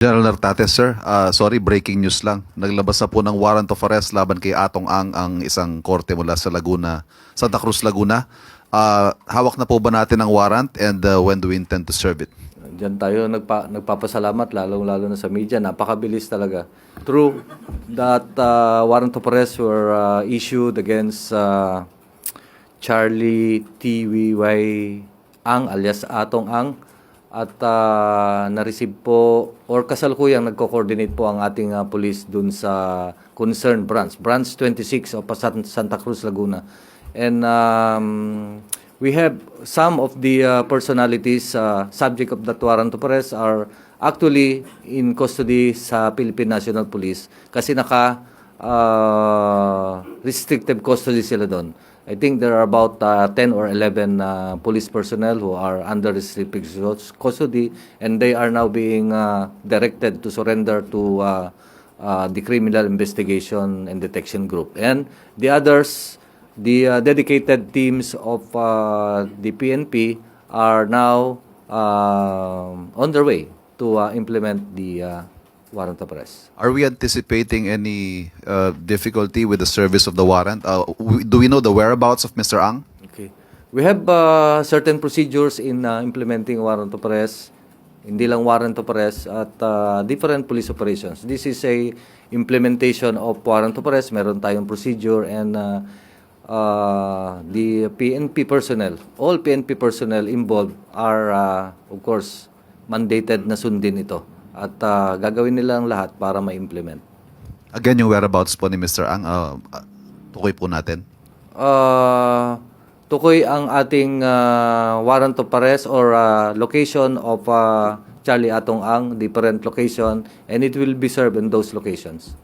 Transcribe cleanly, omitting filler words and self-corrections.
General Nartates, sir. Sorry, breaking news lang. Naglabas na po ng warrant of arrest laban kay Atong ang isang korte mula sa Laguna, Santa Cruz, Laguna. Hawak na po ba natin ang warrant and when do we intend to serve it? Diyan tayo nagpapasalamat, lalong-lalo na sa media. Napakabilis talaga. True that warrant of arrest were issued against Charlie T.V.Y. Ang alias Atong Ang at na-receive po or kasalukuyang nagko-coordinate po ang ating police dun sa concerned branch 26 of Santa Cruz, Laguna. And we have some of the personalities subject of that warrant of arrest are actually in custody sa Philippine National Police kasi restrictive custody sila doon. I think there are about 10 or 11 police personnel who are under restricted custody, and they are now being directed to surrender to the Criminal Investigation and Detection Group. And the others, the dedicated teams of the PNP are now on their way to implement the warrant of arrest. Are we anticipating any difficulty with the service of the warrant? Do we know the whereabouts of Mr. Ang? Okay. We have certain procedures in implementing warrant of arrest, hindi lang warrant of arrest, at different police operations. This is a implementation of warrant of arrest. Meron tayong procedure and the PNP personnel, all PNP personnel involved are, of course, mandated na sundin ito. At gagawin nila ang lahat para ma-implement. Again, yung whereabouts po ni Mr. Ang, tukoy po natin. Tukoy ang ating warrant of arrest or location of Charlie Atong Ang, different location, and it will be served in those locations.